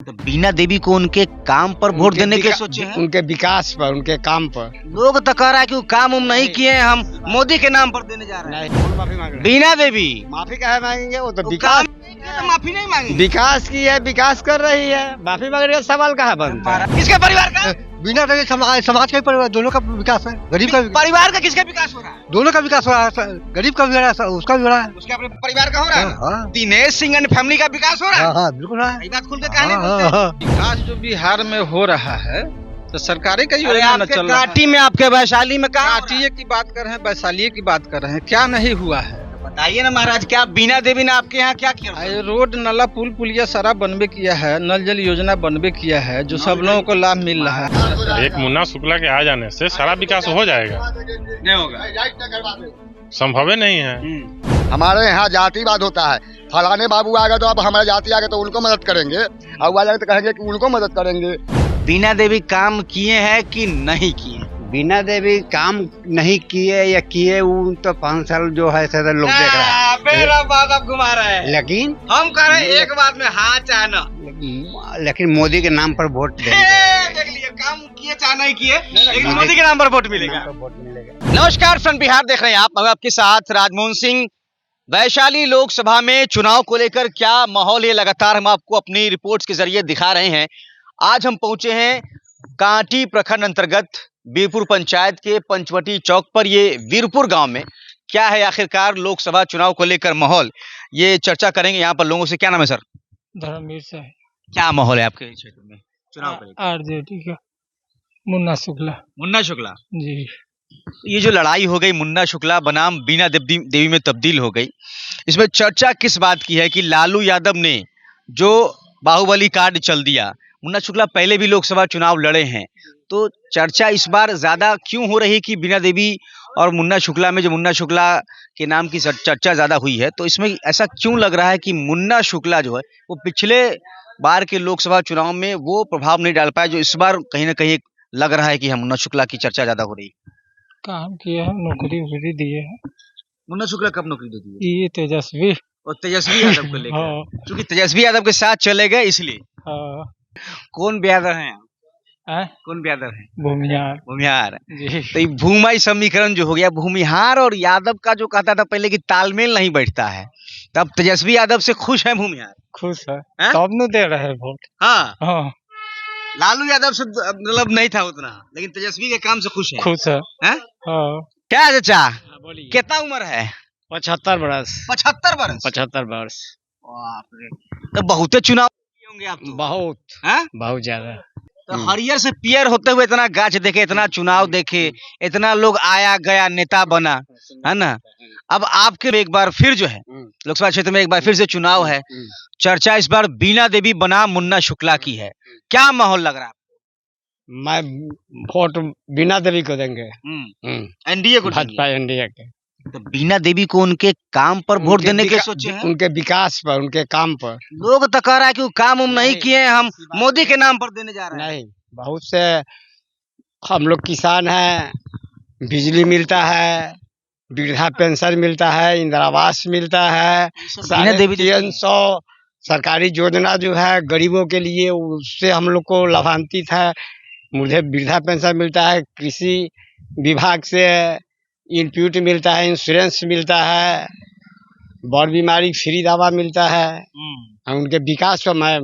तो बीना देवी को उनके काम पर वोट देने के सोचे हैं? उनके विकास पर, उनके काम पर। लोग तो कह रहा है कि वो काम उम नहीं किए हैं, हम मोदी के नाम पर देने जा रहे हैं। नहीं, माफी मांग रहे हैं। बीना देवी माफी काहे मांगेंगे? वो तो तो विकास काम नहीं किए तो माफी नहीं मांगी। विकास की है, विकास कर रही है, माफी मांग रही है, सवाल कहाँ बनता है? किसके परिवार का? बिना देवी समाज का परिवार दोनों का विकास है, गरीब का परिवार का किसका विकास हो रहा है? दोनों का विकास हो रहा है, गरीब का भी हो रहा है, उसका भी हो रहा है। उसके अपने परिवार का हो रहा है। हाँ दिनेश सिंह एंड फैमिली का विकास हो रहा है। हाँ हाँ बिल्कुल है। यही बात खुल के कहने बोलते हैं। विकास जो बिहार में हो रहा है तो सरकारी का अरे योजना न आपके चल रहा है। काटी में, आपके वैशाली में कहा काटिए की बात कर रहे हैं, वैशाली की बात कर रहे हैं, क्या नहीं हुआ है? बताइए ना महाराज, क्या बीना देवी ने आपके यहाँ क्या किया? ये रोड नाला पुल पुलिया सारा बनबे किया है, नल जल योजना बनबे किया है, जो सब लोगों को लाभ मिल रहा है। एक मुन्ना शुक्ला के आ जाने से सारा विकास हो जाएगा, नहीं होगा। संभव नहीं है। हमारे यहाँ जातिवाद होता है, फलाने बाबू आ गए तो अब हमारे जाति आ गए तो उनको मदद करेंगे, अब आ जाए तो कहेंगे कि उनको मदद करेंगे। बीना देवी काम किए हैं कि नहीं किए? बिना देवी काम नहीं किए या किए वो तो 5 साल जो है सदर लोग देख रहा है। मेरा बात आप घुमा रहे हैं। लेकिन हम कह रहे हैं एक बात में हाँ चाहे ना। लेकिन मोदी के नाम पर वोट देंगे। देख लिए, काम किए चाहे नहीं किए, लेकिन मोदी के नाम पर वोट मिलेगा। वोट मिलेगा। नमस्कार, फ्रंट बिहार देख रहे हैं आप। मैं आपके साथ राजमोहन सिंह। वैशाली लोकसभा में चुनाव को लेकर क्या माहौल है, लगातार हम आपको अपनी रिपोर्ट्स के जरिए दिखा रहे हैं। आज हम पहुंचे हैं कांटी प्रखंड अंतर्गत वीरपुर पंचायत के पंचवटी चौक पर। ये वीरपुर गांव में क्या है आखिरकार लोकसभा चुनाव को लेकर माहौल, ये चर्चा करेंगे यहाँ पर लोगों से। क्या नाम है सर? धर्मवीर से है। क्या माहौल है आपके क्षेत्र में चुनाव को लेकर? आरजेडी का मुन्ना शुक्ला मुन्ना शुक्ला जी। ये जो लड़ाई हो गई, मुन्ना शुक्ला बनाम बीना देवी में तब्दील हो गई, इसमें चर्चा किस बात की है कि लालू यादव ने जो बाहुबली कार्ड चल दिया, मुन्ना शुक्ला पहले भी लोकसभा चुनाव लड़े हैं, तो चर्चा इस बार ज्यादा क्यों हो रही कि बीना देवी और मुन्ना शुक्ला में जो मुन्ना शुक्ला के नाम की चर्चा ज्यादा हुई है, तो इसमें ऐसा क्यों लग रहा है कि मुन्ना शुक्ला जो है वो पिछले बार के लोकसभा चुनाव में वो प्रभाव नहीं डाल पाया जो इस बार कहीं ना कहीं लग रहा है कि हम मुन्ना शुक्ला की चर्चा ज्यादा हो रही है? काम किए हैं, नौकरी वोकरी दिए हैं। मुन्ना शुक्ला कब नौकरी दे दी? ये तेजस्वी। और तेजस्वी यादव को लेकर, हाँ क्योंकि तेजस्वी यादव के साथ चले गए इसलिए। हाँ। कौन ब्यादर हैं? हैं? कौन ब्यादर है? भूमियार भूमिहार। जी। तो ये भूमि समीकरण जो हो गया, भूमिहार और यादव का जो कहता था पहले कि तालमेल नहीं बैठता है, तब तेजस्वी यादव से खुश है भूमिहार? खुश है, हैं? तब न दे रहे वोट। हाँ, हाँ लालू यादव से मतलब नहीं था उतना, लेकिन तेजस्वी के काम से खुश है। खुश है। हैं? हाँ क्या चाचा, बोलिए। कितना उम्र है? 75 वर्ष। 75 वर्ष। 75 वर्ष। बाप रे, तो बहुते चुनाव किए होंगे आप तो। बहुत हैं? बहुत ज्यादा। तो हरियर से पियर होते हुए इतना गाछ देखे, इतना चुनाव देखे, इतना लोग आया गया, नेता बना, है ना? अब आपके एक बार फिर जो है लोकसभा क्षेत्र में एक बार फिर से चुनाव है, चर्चा इस बार बीना देवी बनाम मुन्ना शुक्ला की है। क्या माहौल लग रहा है? मैं वोट बिना देवी को देंगे। एनडीए को भाजपा एनडीए के। तो बीना देवी को उनके काम पर वोट देने के सोचे हैं? उनके विकास पर, उनके काम पर। लोग तो कह रहा है कि वो काम उम नहीं किए हैं, हम मोदी के नाम पर देने जा रहे हैं। नहीं, बहुत से हम लोग किसान हैं, बिजली मिलता है, वृद्धा पेंशन मिलता है, इंदिरा आवास मिलता है, बीना देवी 300 सरकारी योजना जो है गरीबों के लिए, उससे हम लोग को लाभान्वित है। मुझे वृद्धा पेंशन मिलता है, कृषि विभाग से इनपुट मिलता है, इंश्योरेंस मिलता है, बड़ बीमारी फ्री दवा मिलता है। हम उनके विकास पर मैं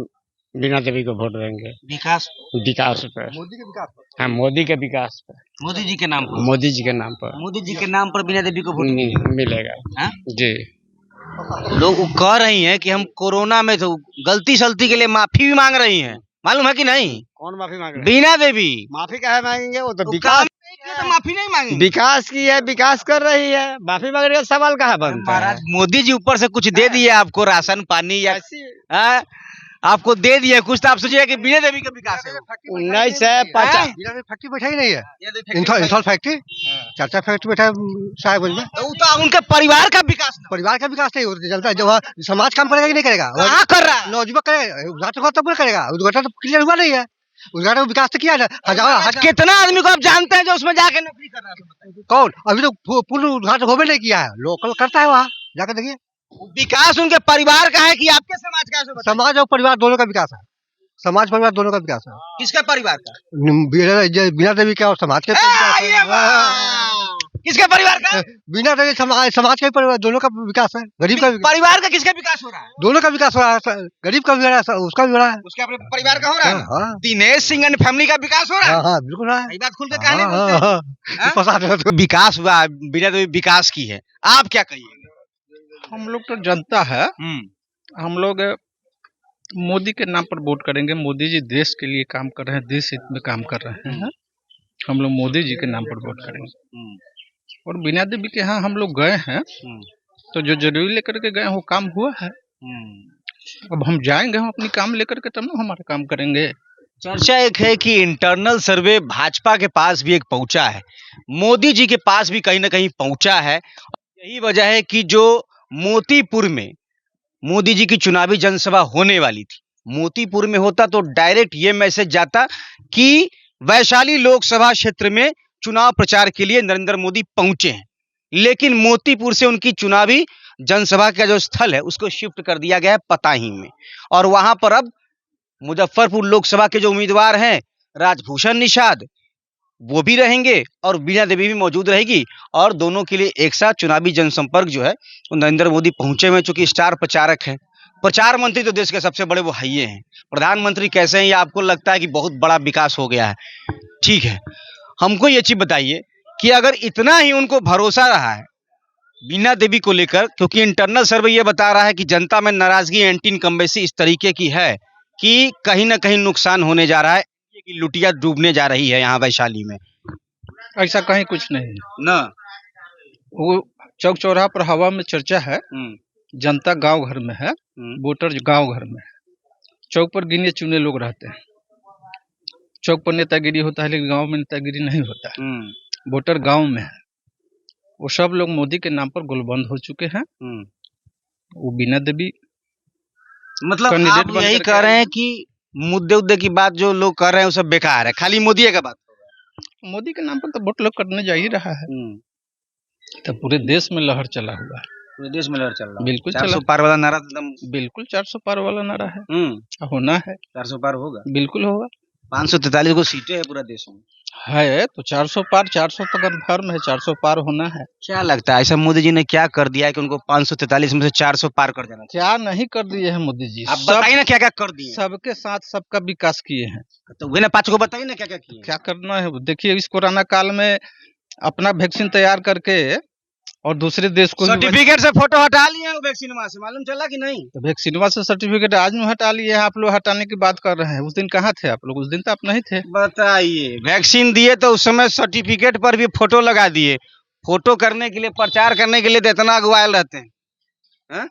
बिना देवी को वोट देंगे। विकास पर, मोदी के विकास पर। हाँ मोदी के विकास पर, मोदी जी के नाम पर। मोदी जी के नाम पर मोदी जी के नाम पर बिना देवी को वोट मिलेगा। हैं? जी। लोग कह रही हैं कि हम कोरोना में तो गलती सलती के लिए माफी भी मांग रही हैं, मालूम है कि नहीं? कौन माफी मांग रहे हैं? बीना देवी माफी काहे मांगेंगे? वो तो तो विकास काम नहीं किया तो माफी नहीं मांगेंगे। विकास की है, विकास कर रही है, माफी मांग रही है, सवाल कहाँ बनता है? महाराज मोदी जी ऊपर से कुछ दे दिए आपको, राशन पानी या हाँ, आपको दे दिए कुछ, तो आप सोचिए कि बीना देवी का विकास है। 1950 बिना देवी फैक्ट्री बैठा ही नहीं है, इंथॉल फैक्ट्री, चाचा फैक्ट्री बैठा है साहेबगंज में। तो वो तो उनके परिवार का विकास ना। परिवार का विकास नहीं होता, चलता है जो समाज काम करेगा कि नहीं करेगा? कहाँ कर रहा है? नौजुवक करेगा, उद्घाटन तो पूरा करेगा, उद्घाटन तो क्लियर हुआ नहीं है, उद्घाटन विकास तो किया ना। हजार कितना आदमी को आप जानते हैं जो उसमें जाके नौकरी कर रहा है? कौन? अभी तो पूर्ण उद्घाटन हो भी नहीं किया है, लोकल करता है वहाँ जाकर देखिए। विकास उनके परिवार का है कि आपके समाज का है? समाज और परिवार दोनों का विकास है। समाज परिवार दोनों का विकास है। किसका परिवार का? बिना देवी का और समाज का विकास है। किसके परिवार का? बिना देवी समाज का परिवार दोनों का विकास है। गरीब का परिवार का किसका विकास हो रहा है? दोनों का विकास हो रहा है। गरीब का भी हो रहा है, उसका भी हो रहा है। उसके अपने परिवार का हो रहा है। हाँ दिनेश सिंह एंड फैमिली का विकास हो रहा है। हाँ बिल्कुल रहा है। ये बात खुल के कहने बोलते हैं। हाँ? पता नहीं। विकास हुआ है, बिना देवी विकास की है, आप क्या कहिएगा? हम लोग तो जनता है, हम लोग मोदी के नाम पर वोट करेंगे। मोदी जी देश के लिए काम कर रहे हैं, देश हित में काम कर रहे हैं। हम लोग मोदी जी के नाम पर वोट करेंगे। और बिना देवी के यहाँ हम लोग गए हैं, तो जो जरूरी लेकर के गए वो काम हुआ है। अब हम जाएंगे, हम अपनी काम लेकर के तब ना हमारा काम करेंगे। चर्चा एक है कि इंटरनल सर्वे भाजपा के पास भी एक पहुंचा है, मोदी जी के पास भी कहीं ना कहीं पहुंचा है। यही वजह है कि जो मोतीपुर में मोदी जी की चुनावी जनसभा होने वाली थी, मोतीपुर में होता तो डायरेक्ट ये मैसेज जाता कि वैशाली लोकसभा क्षेत्र में चुनाव प्रचार के लिए नरेंद्र मोदी पहुंचे हैं, लेकिन मोतीपुर से उनकी चुनावी जनसभा का जो स्थल है उसको शिफ्ट कर दिया गया है पताही में। और वहां पर अब मुजफ्फरपुर लोकसभा के जो उम्मीदवार हैं राजभूषण निषाद, वो भी रहेंगे और बीना देवी भी मौजूद रहेगी। और दोनों के लिए एक साथ चुनावी जनसंपर्क जो है वो नरेंद्र मोदी पहुंचे हुए, चूंकि स्टार प्रचारक हैं। प्रचार मंत्री तो देश के सबसे बड़े वो हाइये हैं। प्रधानमंत्री कैसे हैं, ये आपको लगता है कि बहुत बड़ा विकास हो गया है? ठीक है, हमको ये चीज बताइए कि अगर इतना ही उनको भरोसा रहा है बीना देवी को लेकर, क्योंकि इंटरनल सर्वे ये बता रहा है कि जनता में नाराजगी, एंटी इनकम्बेंसी इस तरीके की है कि कहीं ना कहीं नुकसान होने जा रहा है, कि लुटिया डूबने जा रही है यहाँ वैशाली में। ऐसा कहीं कुछ नहीं है ना, वो चौक चौराहा पर हवा में चर्चा है। जनता गांव घर में है, वोटर गांव घर में है। चौक पर गिने चुने लोग रहते हैं। चौक पर नेतागिरी होता है, लेकिन गांव में नेतागिरी नहीं होता है। वोटर गांव में है, वो सब लोग मोदी के नाम पर गुलबंद हो चुके हैं। वो बिना देवी मतलब कैंडिडेट आप बन यही करके कह रहे हैं आए कि मुद्दे की बात जो लोग कर रहे हैं वो सब बेकार है, खाली मोदी का बात। मोदी के नाम पर तो वोट लोग करने जा ही रहा है। तो पूरे देश में लहर चला हुआ है। पूरे देश में लहर चल रहा है। बिल्कुल 400 पार वाला नारा एकदम। बिल्कुल 400 पार वाला नारा है। होना है, 400 पार होगा, बिल्कुल होगा। 543 को सीटें है पूरा देश में है तो 400 पार, 400 तो कन्फर्म है, 400 पार होना है। क्या लगता है ऐसा मोदी जी ने क्या कर दिया है कि उनको 543 में से 400 पार कर देना चाहिए? क्या नहीं कर दिए हैं मोदी जी? आप बताइए ना क्या क्या कर दिए। सबके साथ सबका विकास किए हैं। तो वही ना 5 को बताइए ना क्या क्या किए। क्या करना है? देखिए, इस कोरोना काल में अपना वैक्सीन तैयार करके और दूसरे देश को सर्टिफिकेट से फोटो हटा लिए हैं वैक्सीन से, मालूम चला कि नहीं? तो वैक्सीनवा से सर्टिफिकेट आज में हटा लिए हैं। आप लोग हटाने की बात कर रहे हैं, उस दिन कहाँ थे आप लोग? उस दिन तो आप नहीं थे। बताइए, वैक्सीन दिए तो उस समय सर्टिफिकेट पर भी फोटो लगा दिए। फोटो करने के लिए, प्रचार करने के लिए तो इतना अगुवायल रहते हैं।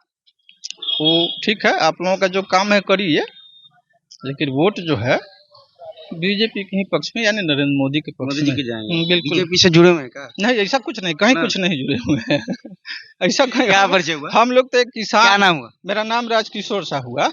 वो ठीक है, आप लोगों का जो काम है करिए, लेकिन वोट जो है बीजेपी के ही पक्ष में, यानी नरेंद्र मोदी के पक्ष में जाएंगे। बिल्कुल। बीजेपी से जुड़े हुए हैं क्या? नहीं, ऐसा कुछ नहीं, कहीं कुछ नहीं जुड़े हुए हैं। ऐसा कहीं क्या परिचय हुआ? हम लोग तो एक क्या किसान। नाम हुआ? मेरा नाम राजकिशोर साहू हुआ,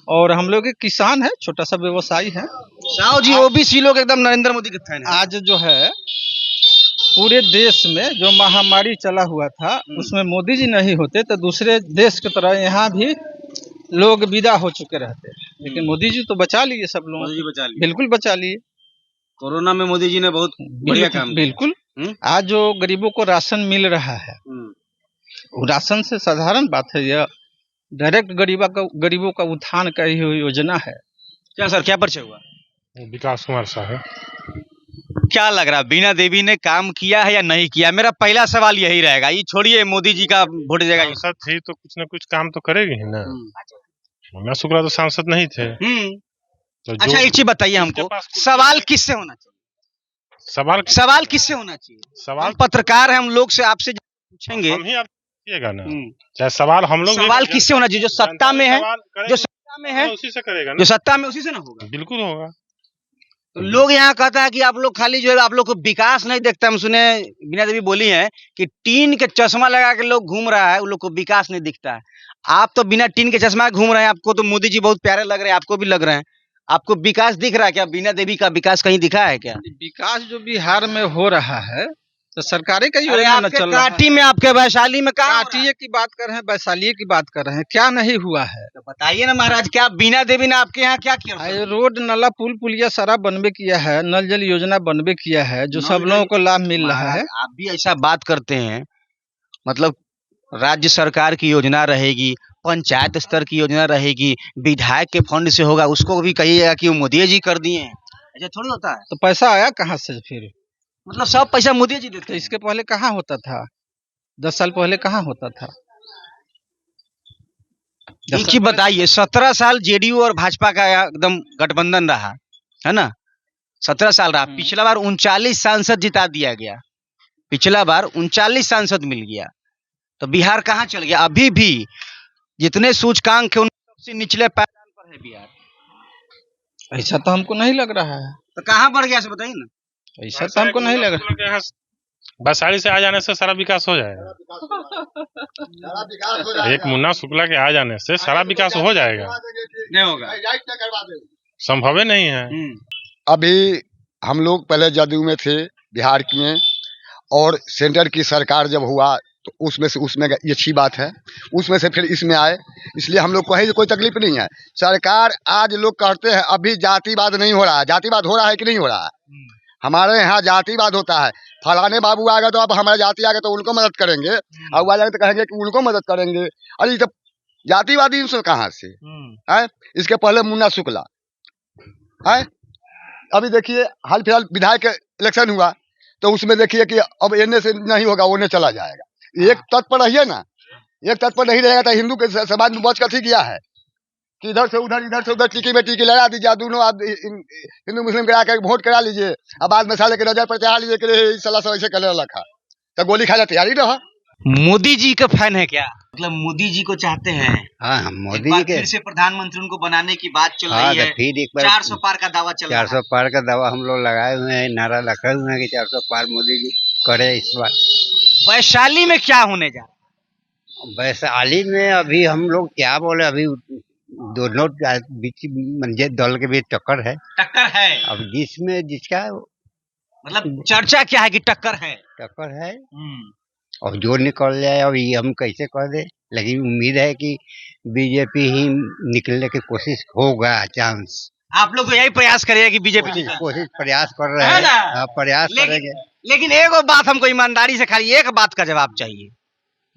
और हम लोग एक किसान है, छोटा सा व्यवसायी है। साहू जी ओबीसी लोग एकदम नरेंद्र मोदी के फैन हैं। आज जो है पूरे देश में जो महामारी चला हुआ था, उसमें मोदी जी नहीं होते तो दूसरे देश की तरह यहाँ भी लोग विदा हो चुके रहते, लेकिन मोदी जी तो बचा लिए सब लोग। मोदी जी बचा लिए। बिल्कुल बचा लिए। कोरोना में मोदी जी ने बहुत बढ़िया काम किया। बिल्कुल। आज जो गरीबों को राशन मिल रहा है, वो राशन से साधारण बात है, यह डायरेक्ट गरीबों का उत्थान का ही योजना है। क्या सर, क्या परिचय हुआ? विकास कुमार साहब। क्या लग रहा है, बीना देवी ने काम किया है या नहीं किया? मेरा पहला सवाल यही रहेगा। ये छोड़िए मोदी जी का वोट देगा। सांसद थी तो कुछ न कुछ काम तो करेगी ही ना। मुन्ना शुक्ला तो सांसद नहीं थे। तो अच्छा, एक चीज बताइए हमको, सवाल किससे होना चाहिए? सवाल किससे होना चाहिए? सवाल पत्रकार है, हम लोग से आपसे पूछेंगे। हम ही आप पूछिएगा ना। चाहे सवाल हम लोग, सवाल किससे होना चाहिए? जो सत्ता में है, जो सत्ता में है उसी से करेगा ना। जो सत्ता में उसी से ना होगा। बिल्कुल होगा। तो लोग यहाँ कहता है कि आप लोग खाली जो है, आप लोग को विकास नहीं देखता। हम सुने बीना देवी बोली है कि टीन के चश्मा लगा के लोग घूम रहा है, उन लोग को विकास नहीं दिखता है। आप तो बिना टीन के चश्मा घूम रहे हैं, आपको तो मोदी जी बहुत प्यारे लग रहे हैं, आपको भी लग रहे हैं। आपको विकास दिख रहा है क्या? बीना देवी का विकास कहीं दिखा है क्या? विकास जो बिहार में हो रहा है, तो सरकारी का अरे योजना न आपके चल रहा है। काटी में, आपके वैशाली में कहाँ हो रहा है? काटिए की बात कर रहे हैं, वैशाली की बात कर रहे हैं, क्या नहीं हुआ है? तो बताइए ना महाराज, क्या बीना देवी ने आपके यहाँ क्या किया? ये रोड नाला पुल पुलिया सारा बनबे किया है, नल जल योजना बनबे किया है, जो सब नल लोगों जल- को लाभ मिल रहा है। महाराज, आप भी ऐसा बात करते हैं, मतलब राज्य सरकार की योजना रहेगी, पंचायत स्तर की योजना रहेगी, विधायक के फंड से होगा, उसको भी कहिएगा कि वो मोदी जी कर दिए हैं। ऐसा थोड़ी होता है। तो पैसा आया कहाँ से फिर? मतलब सब पैसा मोदी जी देते तो हैं। इसके पहले कहाँ होता था? 10 साल पहले कहाँ होता था? एक चीज बताइए, 17 साल जेडीयू और भाजपा का एकदम गठबंधन रहा है ना, 17 साल रहा। पिछला बार 39 सांसद जिता दिया गया, पिछला बार 39 सांसद मिल गया, तो बिहार कहाँ चल गया? अभी भी जितने सूचकांक है उन सबसे निचले पायदान पर है बिहार। ऐसा तो हमको नहीं लग रहा है, तो कहाँ बढ़ गया, बताइए ना। ऐसा तो हमको नहीं लग रहा। यहाँ वैशाली से आ जाने से सारा विकास हो जाएगा। सारा विकास हो जाएगा। एक मुन्ना शुक्ला के आ जाने से सारा विकास हो जाएगा। नहीं होगा, संभव ही नहीं है। अभी हम लोग पहले जदयू में थे बिहार में, और सेंटर की सरकार जब हुआ तो उसमें ये अच्छी बात है, उसमें से फिर इसमें आए, इसलिए हम लोग को कहीं कोई तकलीफ नहीं है। सरकार आज लोग कहते हैं अभी जातिवाद नहीं हो रहा है, जातिवाद हो रहा है कि नहीं हो रहा है? हमारे यहाँ जातिवाद होता है, फलाने बाबू आ गए तो अब हमारे जाति आ गए तो उनको मदद करेंगे, और वो आ जाए तो कहेंगे कि उनको मदद करेंगे। अरे जब जातिवादी से कहाँ से है? इसके पहले मुन्ना शुक्ला है, अभी देखिए हाल फिलहाल विधायक इलेक्शन हुआ तो उसमें देखिए कि अब एने से नहीं होगा, ओने चला जाएगा। एक तत्पर रहिए ना, एक तत्पर नहीं रहेगा तो हिंदू के समाज में बच कर गया है कि इधर से उधर टीकी में टीकी लगा दीजिए, दोनों आप हिंदू मुस्लिम करा के वोट करा लीजिए, अब बाद में साले के नजर पर चढ़ा लीजिए कि साला सब ऐसे कर रखा, तो गोली खाने तैयारी रहा। मोदी जी का फैन है क्या? मतलब मोदी जी को चाहते हैं? हाँ एक मोदी बार जी के। फिर से प्रधानमंत्री उनको बनाने की बात चल हाँ रही तो है, फिर एक बार 400 पार का दावा चल रहा है। 400 पार का दावा हम लोग लगाए हुए हैं, नारा रखे हुए हैं कि 400 पार मोदी जी करे इस बार। वैशाली में क्या होने जा रहा वैशाली में अभी हम लोग क्या बोले, अभी दोनों बीच मंजे दल के बीच टक्कर है। है? टक्कर है, अब जिसका मतलब चर्चा क्या है कि टक्कर है। टक्कर है, और जो निकल जाए अब ये हम कैसे कह दे, लेकिन उम्मीद है कि बीजेपी ही निकलने की कोशिश होगा, चांस। आप लोग तो यही प्रयास करिए कि बीजेपी कोशिश प्रयास कर रहे है हैं। ना? हाँ, प्रयास लेकिन- करेंगे। लेकिन एक और बात हमको ईमानदारी से, खाली एक बात का जवाब चाहिए,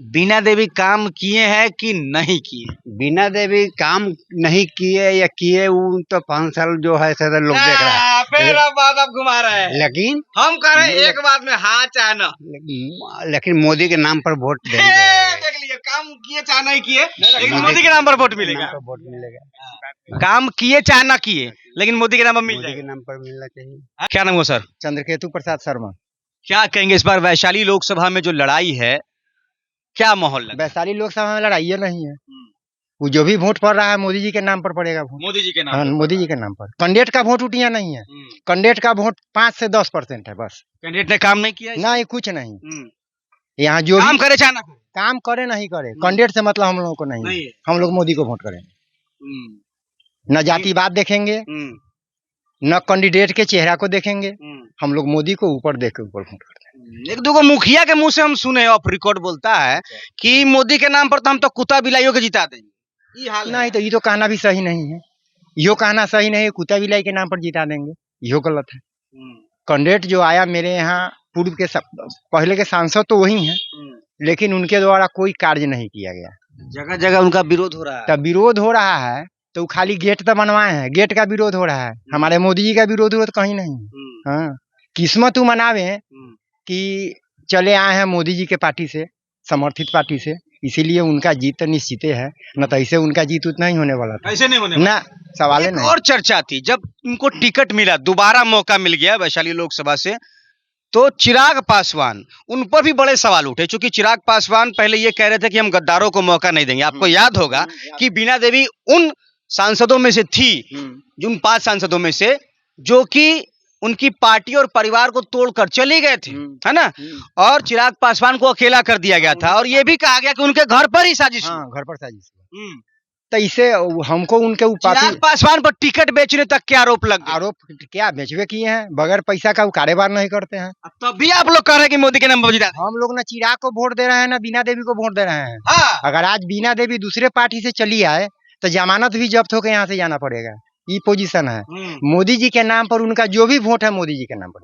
बीना देवी काम किए हैं कि नहीं किए? बीना देवी काम नहीं किए या किए, वो तो 5 साल जो है सर लोग देख रहा है, फिर अब बात आप घुमा रहे हैं। लेकिन हम कह रहे हैं एक बात में हाँ चाहे ना। लेकिन मोदी के नाम पर वोट देंगे। देख लीजिए, काम किए चाहे नहीं किए, लेकिन मोदी के नाम पर वोट मिलेगा। नाम पर वोट मिलेगा, काम किए चाहे ना किए, लेकिन मोदी के नाम पर मिल मोदी के जाएगा। नाम पर मिलना चाहिए। क्या नाम हुआ सर? चंद्रकेतु प्रसाद शर्मा। क्या कहेंगे इस बार वैशाली लोकसभा में जो लड़ाई है, क्या माहौल लगा? वैशाली लोकसभा में लड़ाई नहीं है, वो जो भी वोट पड़ रहा है मोदी जी के नाम पर पड़ेगा वोट। मोदी जी के हाँ, नाम मोदी जी के नाम पर। कैंडिडेट का वोट उठिया नहीं है, कैंडिडेट का वोट 5 से 10% है बस। कैंडिडेट ने काम नहीं किया? नहीं, कुछ नहीं। यहाँ जो काम भी करे चाहे ना करे, काम करे नहीं करे, कैंडिडेट से मतलब हम लोगों को नहीं है। नहीं है। हम लोग मोदी को वोट करेंगे, न जातिवाद देखेंगे, न कैंडिडेट के चेहरा को देखेंगे, हम लोग मोदी को ऊपर देख के ऊपर वोट करते हैं। एक दो मुखिया के मुंह से हम सुने, ऑफ रिकॉर्ड बोलता है कि मोदी के नाम पर तो हम तो कुत्ता बिलाइयों के जिता देंगे। ये हाल है। नहीं तो ये तो कहना भी सही नहीं है, यो कहना सही नहीं है कुत्ता बिलाई के नाम पर जिता देंगे, यो गलत है। कैंडिडेट जो आया मेरे यहाँ पूर्व के पहले के सांसद तो वही हैं, लेकिन उनके द्वारा कोई कार्य नहीं किया गया। जगह जगह उनका विरोध हो रहा है। तब विरोध हो रहा है तो खाली गेट तो बनवाए हैं, गेट का विरोध हो रहा है, हमारे मोदी जी का विरोध कहीं नहीं। हाँ, किस्मत वो मनावे कि चले आए हैं मोदी जी के पार्टी से, समर्थित पार्टी से, इसीलिए उनका जीत तो निश्चित है, न तो ऐसे उनका जीत उतना ही होने वाला था। ऐसे नहीं होने ना, सवाल नहीं। और चर्चा थी जब उनको टिकट मिला, दोबारा मौका मिल गया वैशाली लोकसभा से, तो चिराग पासवान, उन पर भी बड़े सवाल उठे, क्योंकि चिराग पासवान पहले ये कह रहे थे कि हम गद्दारों को मौका नहीं देंगे। आपको याद होगा कि बीना देवी उन सांसदों में से थी, उन 5 सांसदों में से जो कि उनकी पार्टी और परिवार को तोड़कर चली गए थे, है ना, और चिराग पासवान को अकेला कर दिया गया था, और ये भी कहा गया कि उनके घर पर ही साजिश। हाँ, घर पर साजिश। तो इससे हमको उनके ऊपर चिराग पासवान पर टिकट बेचने तक के आरोप लग गए। आरोप क्या बेचवे किए हैं, बगैर पैसा का वो कारोबार नहीं करते हैं। तब भी आप लोग कह रहे हैं कि मोदी के नाम पर जिता दें। हम लोग ना चिराग को वोट दे रहे हैं ना बीना देवी को वोट दे रहे हैं। हाँ। अगर आज बीना देवी दूसरे पार्टी से चली आए तो जमानत भी जब्त होकर यहाँ से जाना पड़ेगा। ये पोजीशन है। मोदी जी के नाम पर उनका जो भी वोट है मोदी जी के नाम पर।